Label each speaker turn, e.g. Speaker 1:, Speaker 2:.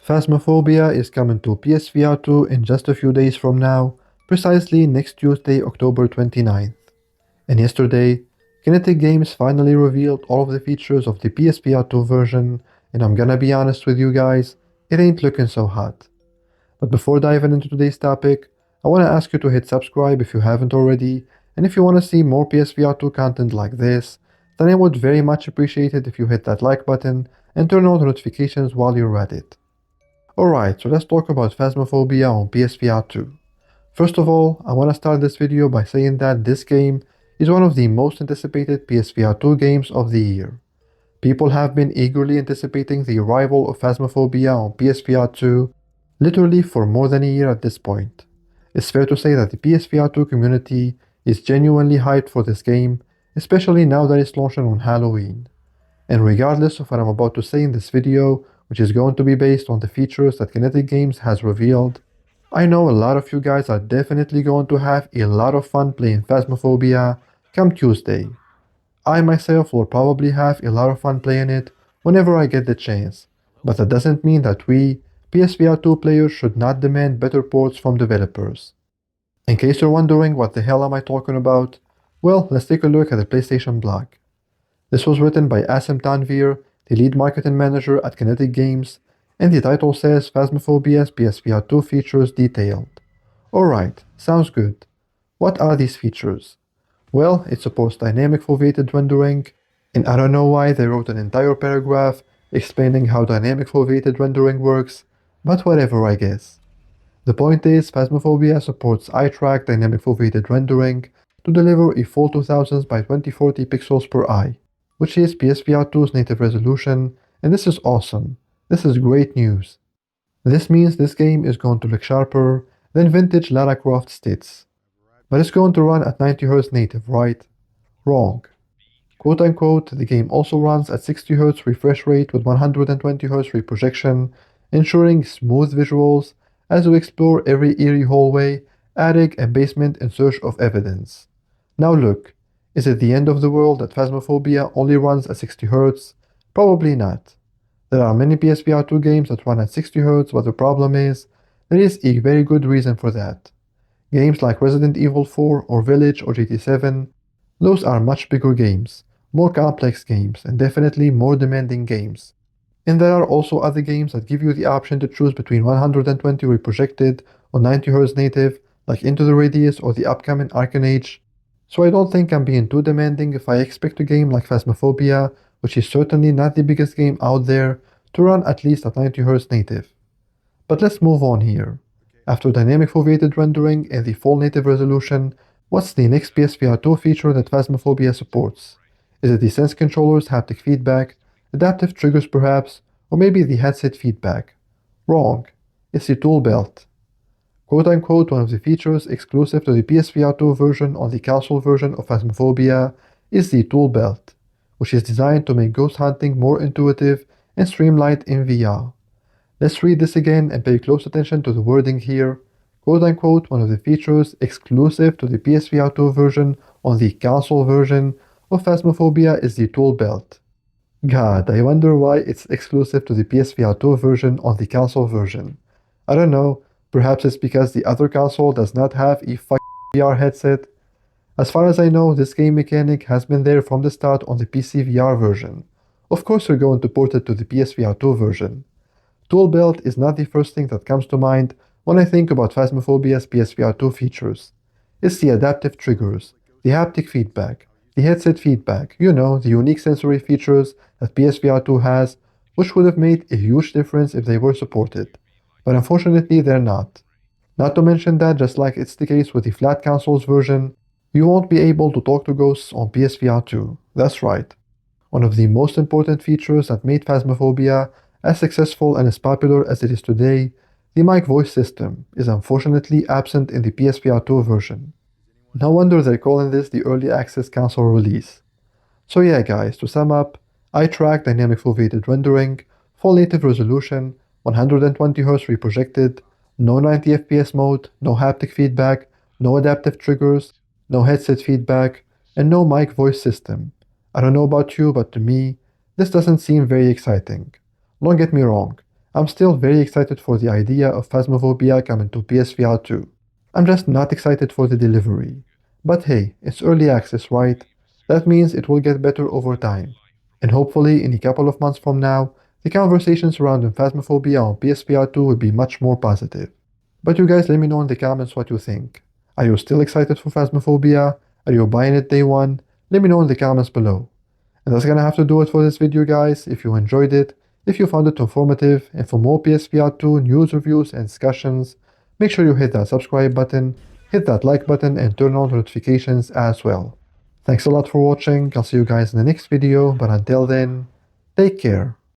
Speaker 1: Phasmophobia is coming to PSVR2 in just a few days from now, precisely next Tuesday, October 29th. And yesterday, Kinetic Games finally revealed all of the features of the PSVR2 version, and I'm gonna be honest with you guys, it ain't looking so hot. But before diving into today's topic, I wanna ask you to hit subscribe if you haven't already, and if you wanna see more PSVR2 content like this, then I would very much appreciate it if you hit that like button and turn on the notifications while you're at it. Alright, so let's talk about Phasmophobia on PSVR2. First of all, I want to start this video by saying that this game is one of the most anticipated PSVR2 games of the year. People have been eagerly anticipating the arrival of Phasmophobia on PSVR2 literally for more than a year at this point. It's fair to say that the PSVR2 community is genuinely hyped for this game, especially now that it's launching on Halloween. And regardless of what I'm about to say in this video, which is going to be based on the features that Kinetic Games has revealed, I know a lot of you guys are definitely going to have a lot of fun playing Phasmophobia come Tuesday. I myself will probably have a lot of fun playing it whenever I get the chance, but that doesn't mean that we, PSVR2 players, should not demand better ports from developers. In case you're wondering what the hell am I talking about, well, let's take a look at the PlayStation blog. This was written by Asim Tanvir, the lead marketing manager at Kinetic Games, and the title says Phasmophobia's PSVR2 features detailed. Alright, sounds good. What are these features? Well, it supports dynamic foveated rendering, and I don't know why they wrote an entire paragraph explaining how dynamic foveated rendering works, but whatever, I guess. The point is, Phasmophobia supports eye-track dynamic foveated rendering to deliver a full 2000 by 2040 pixels per eye, which is PSVR2's native resolution, and this is awesome. This is great news. This means this game is going to look sharper than vintage Lara Croft tits. But it's going to run at 90Hz native, right? Wrong. Quote unquote, the game also runs at 60Hz refresh rate with 120Hz reprojection, ensuring smooth visuals as you explore every eerie hallway, attic, and basement in search of evidence. Now look, is it the end of the world that Phasmophobia only runs at 60Hz? Probably not. There are many PSVR2 games that run at 60Hz, but the problem is, there is a very good reason for that. Games like Resident Evil 4 or Village or GT7, those are much bigger games, more complex games, and definitely more demanding games. And there are also other games that give you the option to choose between 120 reprojected or 90Hz native, like Into the Radius or the upcoming Arcane Age. So I don't think I'm being too demanding if I expect a game like Phasmophobia, which is certainly not the biggest game out there, to run at least at 90Hz native. But let's move on here. After dynamic foveated rendering and the full native resolution, what's the next PSVR2 feature that Phasmophobia supports? Is it the Sense controller's haptic feedback, adaptive triggers perhaps, or maybe the headset feedback? Wrong. It's the tool belt. Quote-unquote, one of the features exclusive to the PSVR2 version on the console version of Phasmophobia is the tool belt, which is designed to make ghost hunting more intuitive and streamlined in VR. Let's read this again and pay close attention to the wording here. Quote-unquote, one of the features exclusive to the PSVR2 version on the console version of Phasmophobia is the tool belt. God, I wonder why it's exclusive to the PSVR2 version on the console version. I don't know. Perhaps it's because the other console does not have a VR headset. As far as I know, this game mechanic has been there from the start on the PC VR version. Of course, we're going to port it to the PSVR2 version. Tool belt is not the first thing that comes to mind when I think about Phasmophobia's PSVR2 features. It's the adaptive triggers, the haptic feedback, the headset feedback, the unique sensory features that PSVR2 has, which would have made a huge difference if they were supported. But unfortunately, they're not. Not to mention that, just like it's the case with the flat consoles version, you won't be able to talk to ghosts on PSVR2. That's right. One of the most important features that made Phasmophobia as successful and as popular as it is today, the mic voice system, is unfortunately absent in the PSVR2 version. No wonder they're calling this the early access console release. So yeah guys, to sum up, eye-track dynamic foveated rendering, full native resolution, 120Hz reprojected, no 90fps mode, no haptic feedback, no adaptive triggers, no headset feedback, and no mic voice system. I don't know about you, but to me, this doesn't seem very exciting. Don't get me wrong, I'm still very excited for the idea of Phasmophobia coming to PSVR 2. I'm just not excited for the delivery. But hey, it's early access, right? That means it will get better over time. And hopefully, in a couple of months from now, the conversation surrounding Phasmophobia on PSVR 2 will be much more positive. But you guys let me know in the comments what you think. Are you still excited for Phasmophobia? Are you buying it day one? Let me know in the comments below. And that's gonna have to do it for this video, guys. If you enjoyed it, if you found it informative, and for more PSVR 2 news reviews and discussions, make sure you hit that subscribe button, hit that like button, and turn on notifications as well. Thanks a lot for watching. I'll see you guys in the next video, but until then, take care.